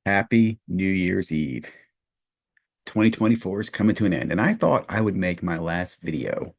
Happy New Year's Eve. 2024 is coming to an end, and I thought I would make my last video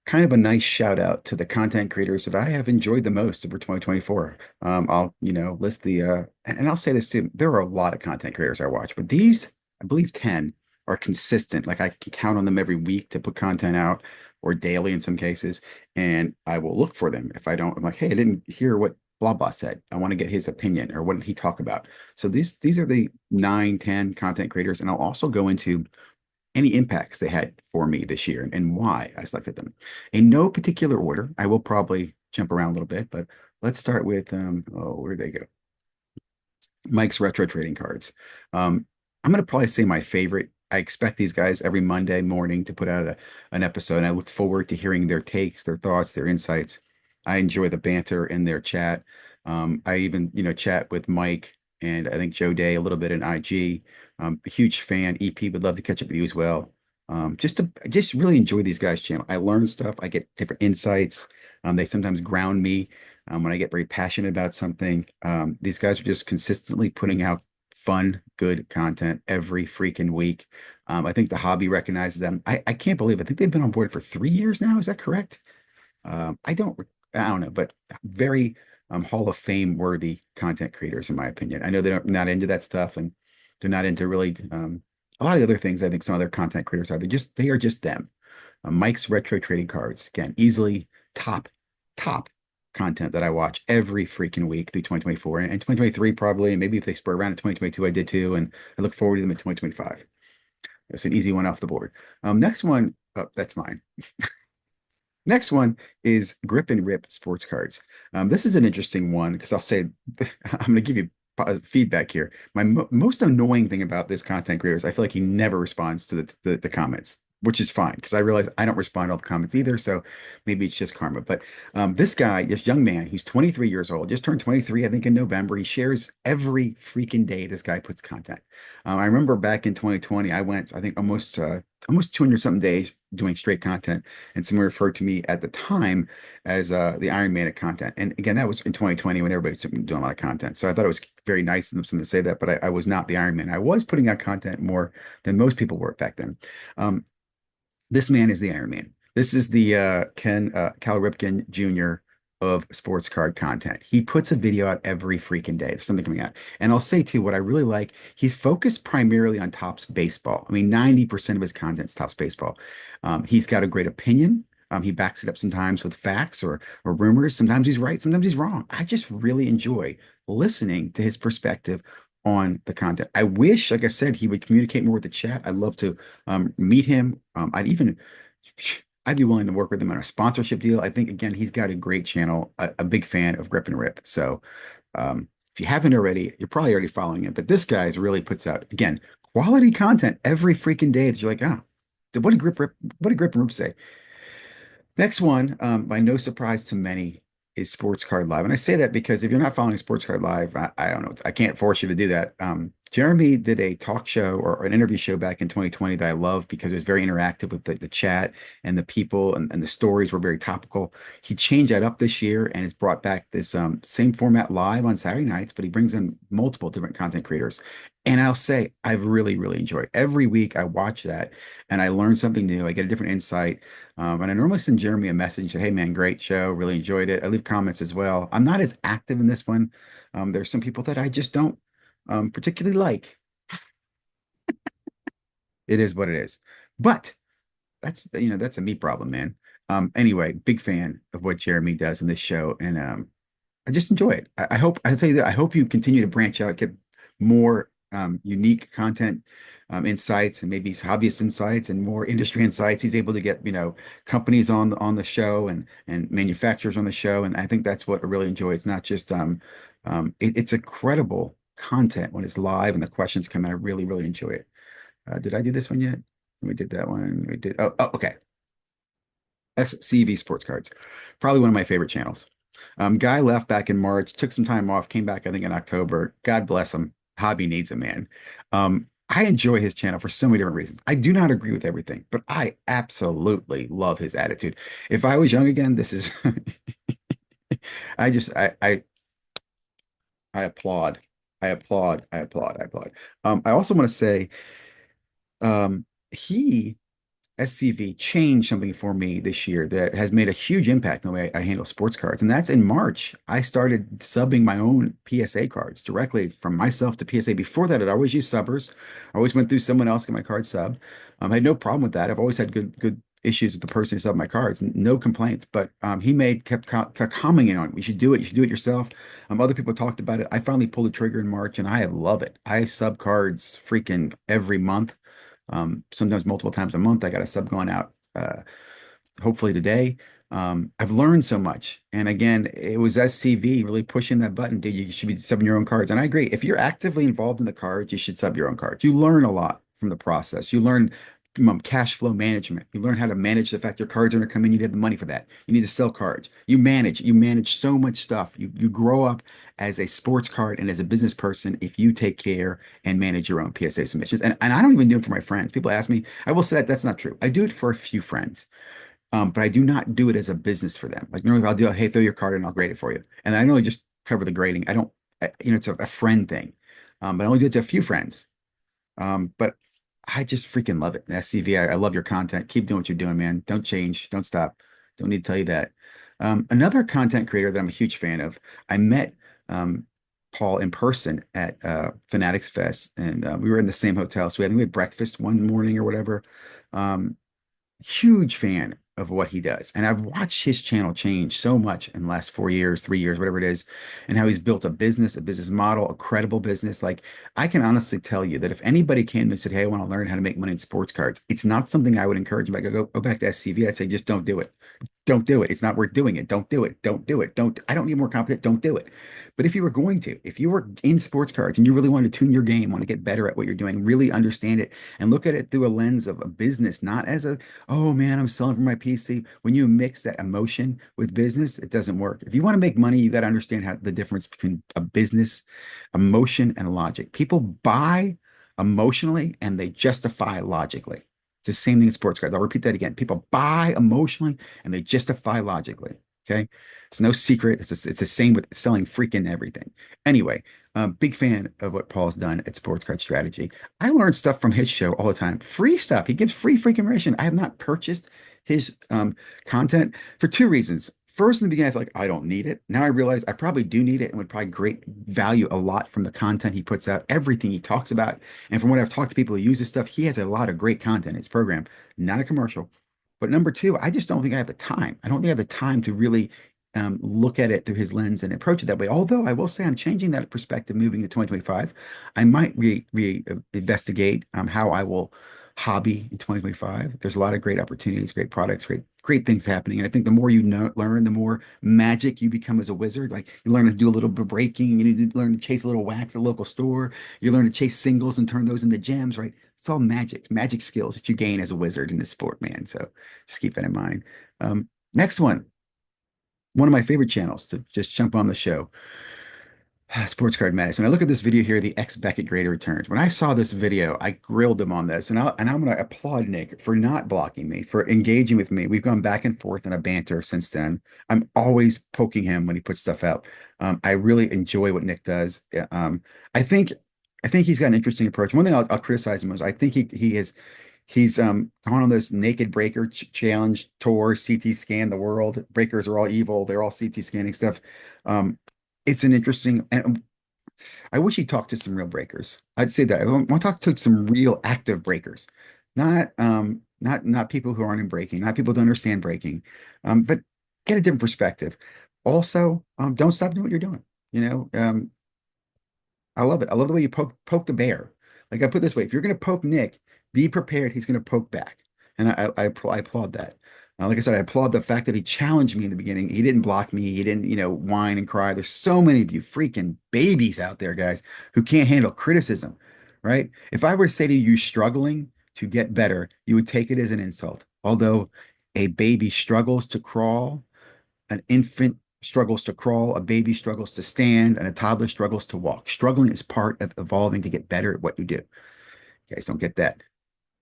kind of a nice shout out to the content creators that I have enjoyed the most over 2024. I'll, list and I'll say this too. There are a lot of content creators I watch, but these, I believe 10 are consistent. Like I can count on them every week to put content out or daily in some cases, and I will look for them. If I don't, I'm like, hey, I didn't hear what blah blah said. I want to get his opinion or what did he talk about. So these are the 9, 10 content creators, and I'll also go into any impacts they had for me this year and why I selected them. In no particular order, I will probably jump around a little bit, but let's start with where'd they go? Mike's retro trading cards. I'm gonna probably say my favorite. I expect these guys every Monday morning to put out an episode, and I look forward to hearing their takes, their thoughts, their insights. I enjoy the banter in their chat. I even, chat with Mike and I think Joe Day a little bit in IG. A huge fan. EP would love to catch up with you as well. I just really enjoy these guys' channel. I learn stuff. I get different insights. They sometimes ground me when I get very passionate about something. These guys are just consistently putting out fun, good content every freaking week. I think the hobby recognizes them. I can't believe it. I think they've been on board for 3 years now. Is that correct? I don't know, but very Hall of Fame worthy content creators, in my opinion. I know they're not into that stuff and they're not into really a lot of the other things I think some other content creators are. They are just them. Mike's retro trading cards, again, easily top content that I watch every freaking week through 2024 and 2023 probably, and maybe if they spur around in 2022, I did too, and I look forward to them in 2025. It's an easy one off the board. Next one, oh, that's mine. Next one is Grip and Rip sports cards. This is an interesting one because I'll say I'm going to give you feedback here. My most annoying thing about this content creator is I feel like he never responds to the comments, which is fine because I realize I don't respond to all the comments either. So maybe it's just karma. But this guy, this young man, he's 23 years old, just turned 23, I think in November. He shares every freaking day. This guy puts content. I remember back in 2020, I went, I think almost 200 something days doing straight content, and someone referred to me at the time as the Iron Man of content. And again, that was in 2020 when everybody's doing a lot of content. So I thought it was very nice of them to say that, but I was not the Iron Man. I was putting out content more than most people were back then. Um, this man is the Iron Man. This is the Cal Ripken Jr. of sports card content. He puts a video out every freaking day. There's something coming out. And I'll say too, what I really like, he's focused primarily on Topps baseball. I mean, 90% of his content is Topps baseball. He's got a great opinion. He backs it up sometimes with facts or rumors. Sometimes he's right, sometimes he's wrong. I just really enjoy listening to his perspective on the content. I wish, like I said, he would communicate more with the chat. I'd love to meet him. I'd be willing to work with him on a sponsorship deal. I think again, he's got a great channel, a big fan of Grip and Rip. So if you haven't already, you're probably already following him. But this guy's really puts out again quality content every freaking day that you're like, oh, what did Grip and Rip say? Next one, by no surprise to many, is Sports Card Live. And I say that because if you're not following Sports Card Live, I don't know. I can't force you to do that. Jeremy did a talk show or an interview show back in 2020 that I love because it was very interactive with the chat and the people and the stories were very topical. He changed that up this year and has brought back this same format live on Saturday nights, but he brings in multiple different content creators. And I'll say I've really, really enjoyed. Every week I watch that and I learn something new. I get a different insight. And I normally send Jeremy a message, say, hey man, great show, really enjoyed it. I leave comments as well. I'm not as active in this one. There's some people that I just don't particularly like. It is what it is. But that's a me problem, man. Anyway, big fan of what Jeremy does in this show, and I just enjoy it. I hope I'll tell you that I hope you continue to branch out, get more unique content insights and maybe hobbyist insights and more industry insights. He's able to get, companies on the show and manufacturers on the show. And I think that's what I really enjoy. It's not just it's incredible content when it's live and the questions come in. I really, really enjoy it. Did I do this one yet? We did that one. We did. Oh, okay. SCV Sports Cards, probably one of my favorite channels. Guy left back in March, took some time off, came back, I think, in October. God bless him. Hobby needs a man. I enjoy his channel for so many different reasons. I do not agree with everything, but I absolutely love his attitude. If I was young again, this is I just I applaud. I applaud. I applaud. I applaud. I also want to say, he SCV changed something for me this year that has made a huge impact on the way I handle sports cards. And that's in March. I started subbing my own PSA cards directly from myself to PSA. Before that, I'd always used subbers. I always went through someone else to get my card subbed. I had no problem with that. I've always had good issues with the person who subbed my cards, no complaints. But he made kept commenting on it. You should do it. You should do it yourself. Other people talked about it. I finally pulled the trigger in March, and I love it. I sub cards freaking every month, sometimes multiple times a month. I got a sub going out hopefully today. I've learned so much. And again, it was SCV really pushing that button, dude. You should be subbing your own cards. And I agree. If you're actively involved in the cards, you should sub your own cards. You learn a lot from the process. You learn cash flow management. You learn how to manage the fact your cards are going to come in. You need the money for that. You need to sell cards. You manage so much stuff. You grow up as a sports card and as a business person if you take care and manage your own PSA submissions. And I don't even do it for my friends. People ask me, I will say that that's not true. I do it for a few friends. But I do not do it as a business for them. Like normally I'll do, hey, throw your card in, I'll grade it for you. And I normally just cover the grading. I don't, it's a friend thing. But I only do it to a few friends. But I just freaking love it. SCV, I love your content. Keep doing what you're doing, man. Don't change. Don't stop. Don't need to tell you that. Another content creator that I'm a huge fan of, I met Paul in person at Fanatics Fest, and we were in the same hotel. So we had breakfast one morning or whatever. Um, Huge fan of what he does. And I've watched his channel change so much in the last 4 years, 3 years, whatever it is, and how he's built a business model, a credible business. Like I can honestly tell you that if anybody came to me and said, hey, I want to learn how to make money in sports cards, it's not something I would encourage him. Like go back to SCV. I'd say just don't do it. Don't do it. It's not worth doing it. Don't do it. Don't do it. I don't need more competent. Don't do it. But if you were going to, if you were in sports cards and you really wanted to tune your game, want to get better at what you're doing, really understand it and look at it through a lens of a business, not as a, oh man, I'm selling for my PC. When you mix that emotion with business, it doesn't work. If you want to make money, you got to understand how the difference between a business, emotion, and logic. People buy emotionally and they justify logically. It's the same thing in sports cards. I'll repeat that again. People buy emotionally and they justify logically. Okay. It's no secret. It's the same with selling freaking everything. Anyway, big fan of what Paul's done at Sports Card Strategy. I learn stuff from his show all the time. Free stuff. He gives free freaking information. I have not purchased his content for two reasons. First, in the beginning, I feel like I don't need it. Now I realize I probably do need it and would probably great value a lot from the content he puts out, everything he talks about. And from what I've talked to people who use this stuff, he has a lot of great content in his program, not a commercial. But number two, I just don't think I have the time. I don't think I have the time to really look at it through his lens and approach it that way. Although I will say I'm changing that perspective moving to 2025. I might investigate how I will hobby in 2025. There's a lot of great opportunities, great products, great things happening. And I think the more you know, learn, the more magic you become as a wizard. Like you learn to do a little bit of breaking, you need to learn to chase a little wax at a local store. You learn to chase singles and turn those into gems, right? It's all magic skills that you gain as a wizard in this sport, man. So just keep that in mind. Next one of my favorite channels to just jump on the show. Sports Card Madness. And I look at this video here, the X Beckett Grader returns. When I saw this video, I grilled him on this, and I'm going to applaud Nick for not blocking me, for engaging with me. We've gone back and forth in a banter since then. I'm always poking him when he puts stuff out. I really enjoy what Nick does. I think I think he's got an interesting approach. One thing I'll criticize him is I think he's gone on this naked breaker challenge tour, CT scan the world. Breakers are all evil. They're all CT scanning stuff. Um, it's an interesting, and I wish he talked to some real breakers. I'd say that I want to talk to some real active breakers, not people who aren't in breaking, not people who don't understand breaking, but get a different perspective. Also, don't stop doing what you're doing. You know, I love it. I love the way you poke the bear. Like I put it this way, if you're going to poke Nick, be prepared. He's going to poke back, and I applaud that. Like I said, I applaud the fact that he challenged me in the beginning. He didn't block me. He didn't, whine and cry. There's so many of you freaking babies out there, guys, who can't handle criticism, right? If I were to say to you, struggling to get better, you would take it as an insult. Although a baby struggles to crawl, an infant struggles to crawl, a baby struggles to stand, and a toddler struggles to walk. Struggling is part of evolving to get better at what you do. You guys don't get that.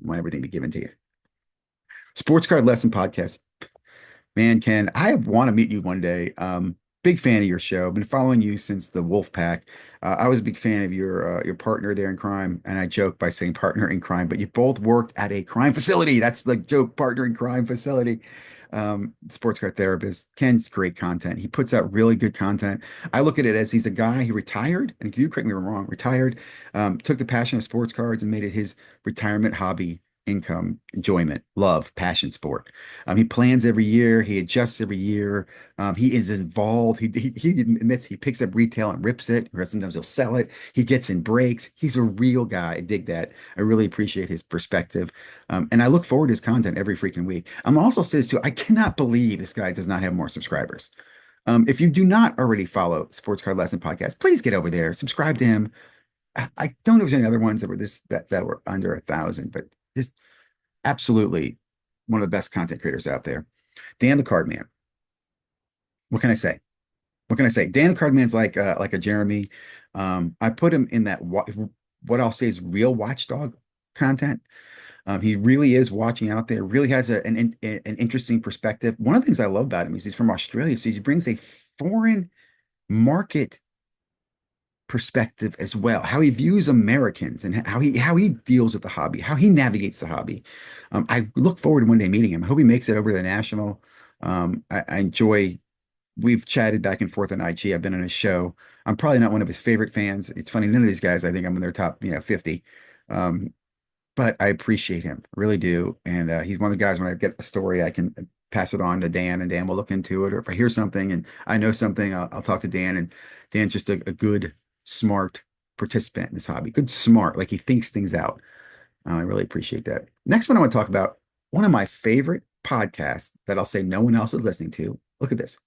You want everything to be given to you. Sports Card Lesson Podcast. Man, Ken, I want to meet you one day. Big fan of your show. Been following you since the Wolf Pack. I was a big fan of your partner there in crime, and I joke by saying partner in crime, but you both worked at a crime facility. That's the joke, partner in crime facility. Sports car therapist. Ken's great content. He puts out really good content. I look at it as he's a guy, he retired, and you correct me if I'm wrong, retired, took the passion of sports cards and made it his retirement hobby, income, enjoyment, love, passion sport. He plans every year, he adjusts every year. He is involved. He admits he picks up retail and rips it, or sometimes he'll sell it. He gets in breaks. He's a real guy. I dig that. I really appreciate his perspective. And I look forward to his content every freaking week. I'm also says too, I cannot believe this guy does not have more subscribers. If you do not already follow Sports Card Lesson Podcast, please get over there, subscribe to him. I don't know if there's any other ones that were that were under 1,000, but this absolutely one of the best content creators out there. Dan the Card Man. What can I say? What can I say? Dan the Cardman's like a Jeremy. I put him in that what I'll say is real watchdog content. He really is watching out there. Really has an interesting perspective. One of the things I love about him is he's from Australia, so he brings a foreign market perspective as well. How he views Americans and how he deals with the hobby, how he navigates the hobby. I look forward to one day meeting him. I hope he makes it over to the national. I enjoy we've chatted back and forth on IG. I've been on his show. I'm probably not one of his favorite fans. It's funny, none of these guys, I think I'm in their top, 50. Um, but I appreciate him, really do. And he's one of the guys when I get a story, I can pass it on to Dan, and Dan will look into it. Or if I hear something and I know something, I'll talk to Dan. And Dan's just a good, smart participant in this hobby. Good, smart, like he thinks things out. I really appreciate that. Next one I want to talk about one of my favorite podcasts that I'll say no one else is listening to. Look at this.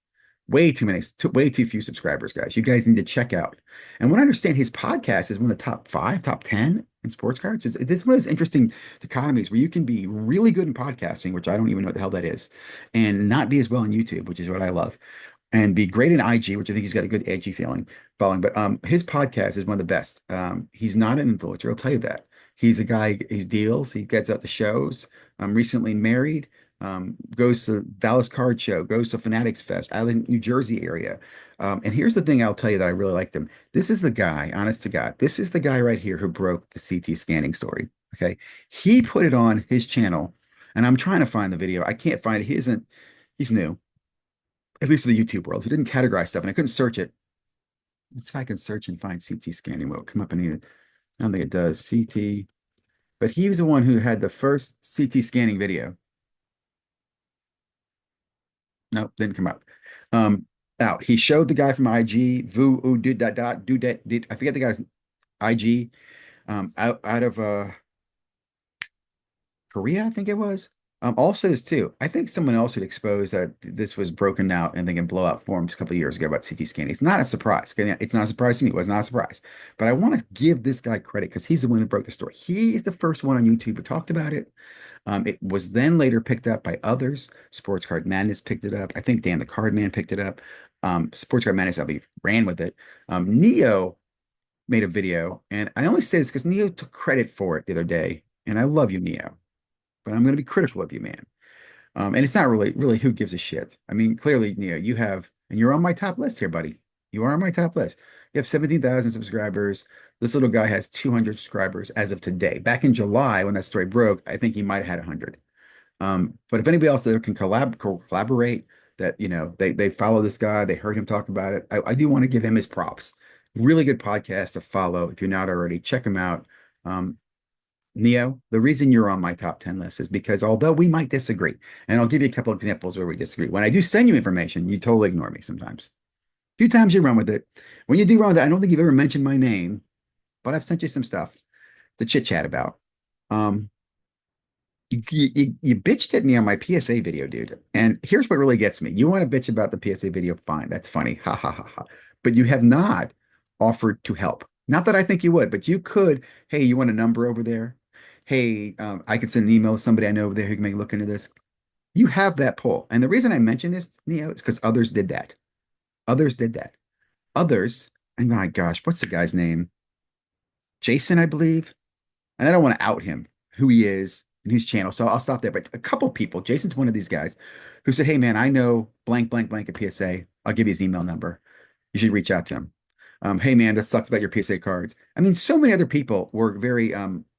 Way too many, way too few subscribers, guys. You guys need to check out. And what I understand, his podcast is one of the top five, top 10 in sports cards. It's one of those interesting dichotomies where you can be really good in podcasting, which I don't even know what the hell that is, and not be as well on YouTube, which is what I love, and be great in IG, which I think he's got a good edgy following. But his podcast is one of the best. He's not an influencer, I'll tell you that. He's a guy, he deals, he gets out the shows. Recently married, goes to Dallas Card Show, goes to Fanatics Fest, Island, New Jersey area. And here's the thing I'll tell you that I really liked him. This is the guy, honest to God, this is the guy right here who broke the CT scanning story. Okay. He put it on his channel, and I'm trying to find the video. I can't find it. He's new, at least in the YouTube world. He didn't categorize stuff, and I couldn't search it. Let's see if I can search and find CT scanning. Will it come up in here? I don't think it does. CT, but he was the one who had the first CT scanning video. Nope, didn't come up. Out. He showed the guy from IG, Vu Ooh, did dot dot do that did I forget the guy's IG, out of Korea, I think it was. I'll say this too. I think someone else had exposed that this was broken out and they can blow out forums a couple of years ago about CT scanning. It's not a surprise. Okay? It's not a surprise to me. It was not a surprise. But I want to give this guy credit because he's the one who broke the story. He's the first one on YouTube who talked about it. It was then later picked up by others. Sports Card Madness picked it up. I think Dan the Card Man picked it up. Sports Card Madness, I believe, ran with it. Neo made a video, and I only say this because Neo took credit for it the other day. And I love you, Neo, but I'm going to be critical of you, man. And it's not really who gives a shit. I mean, clearly, Neo, you have, and you're on my top list here, buddy. You are on my top list. You have 17,000 subscribers. This little guy has 200 subscribers as of today. Back in July, when that story broke, I think he might have had 100. But if anybody else there can collaborate, that they follow this guy, they heard him talk about it. I do want to give him his props. Really good podcast to follow. If you're not already, check him out. Um, Neo, the reason you're on my top 10 list is because although we might disagree, and I'll give you a couple of examples where we disagree. When I do send you information, you totally ignore me sometimes. A few times you run with it. When you do run with it, I don't think you've ever mentioned my name, but I've sent you some stuff to chit chat about. Um, you bitched at me on my PSA video, dude. And here's what really gets me. You want to bitch about the PSA video? Fine. That's funny. Ha ha ha ha. But you have not offered to help. Not that I think you would, but you could. Hey, you want a number over there? Hey, I could send an email to somebody I know over there who can make a look into this. You have that pull. And the reason I mention this, Neo, is because others did that. Others did that. Others, and my gosh, what's the guy's name? Jason, I believe. And I don't want to out him, who he is. in his channel. So I'll stop there. But a couple people, Jason's one of these guys who said, "Hey man, I know blank blank blank at PSA. I'll give you his email number. You should reach out to him." Hey man, that sucks about your PSA cards. I mean, so many other people were very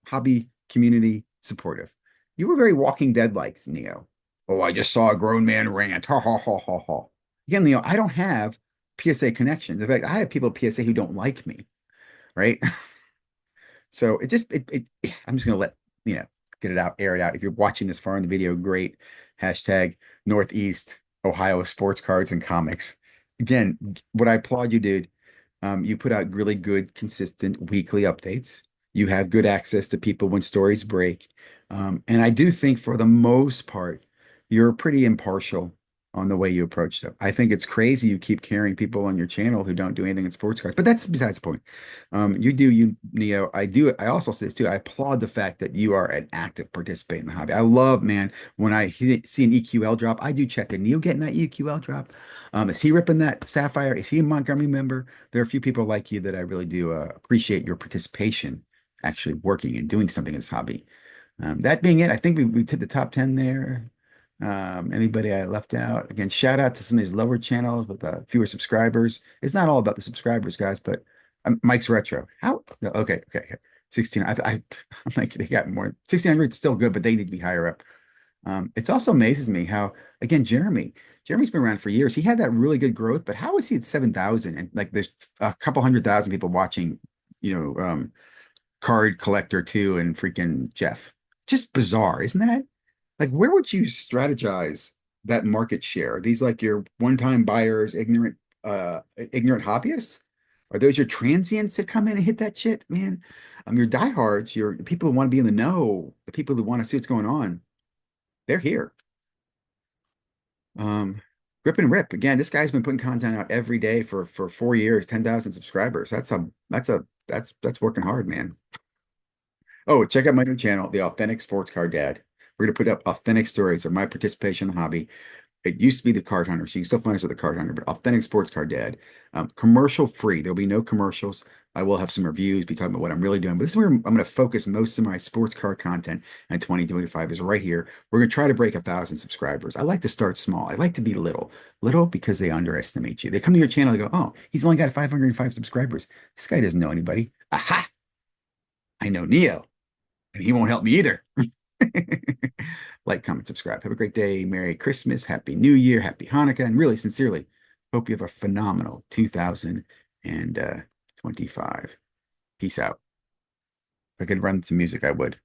hobby community supportive. You were very Walking Dead like, Neo. Oh, I just saw a grown man rant. Ha ha ha ha ha. Again, Leo, I don't have PSA connections. In fact, I have people at PSA who don't like me, right? So it just I'm just gonna let you know get it out, air it out. If you're watching this far in the video, great. Hashtag Northeast Ohio sports cards and comics. Again, what I applaud you, dude. You put out really good, consistent weekly updates. You have good access to people when stories break. And I do think for the most part, you're pretty impartial on the way you approach them. I think it's crazy you keep carrying people on your channel who don't do anything in sports cards, but that's besides the point. You do you, Neo. I do. I also say this too. I applaud the fact that you are an active participant in the hobby. I love, man, when I see an EQL drop, I do check. Did Neo getting that EQL drop? Is he ripping that Sapphire? Is he a Montgomery member? There are a few people like you that I really do appreciate your participation, actually working and doing something in this hobby. That being it, I think we did the top 10 there. Anybody I left out? Again, shout out to some of these lower channels with fewer subscribers. It's not all about the subscribers, guys, but Mike's Retro. How? No, okay, okay, okay. 16. I'm like, they got more. 1600 is still good, but they need to be higher up. It's also amazes me how, again, Jeremy's been around for years. He had that really good growth, but how is he at 7,000? And like there's a couple 100,000 people watching, you know, Card Collector 2 and freaking Jeff. Just bizarre, isn't that? Like, where would you strategize that market share? Are these like your one-time buyers, ignorant hobbyists? Are those your transients that come in and hit that shit, man? Your diehards, your people who want to be in the know, the people who want to see what's going on, they're here. Um, Grip and Rip. Again, this guy's been putting content out every day for 4 years, 10,000 subscribers. That's working hard, man. Oh, check out my new channel, The Authentic Sports Card Dad. We're gonna put up authentic stories of my participation in the hobby. It used to be the Card Hunter, so you can still find us at the Card Hunter, but Authentic Sports Card Dad. Commercial free. There'll be no commercials. I will have some reviews, be talking about what I'm really doing. But this is where I'm going to focus most of my sports card content in 2025 is right here. We're going to try to break 1,000 subscribers. I like to start small. I like to be little. Little because they underestimate you. They come to your channel and go, oh, he's only got 505 subscribers. This guy doesn't know anybody. Aha! I know Neo, and he won't help me either. Like, comment, subscribe. Have a great day. Merry Christmas. Happy New Year. Happy Hanukkah. And really, sincerely, hope you have a phenomenal 2025. Peace out. If I could run some music, I would.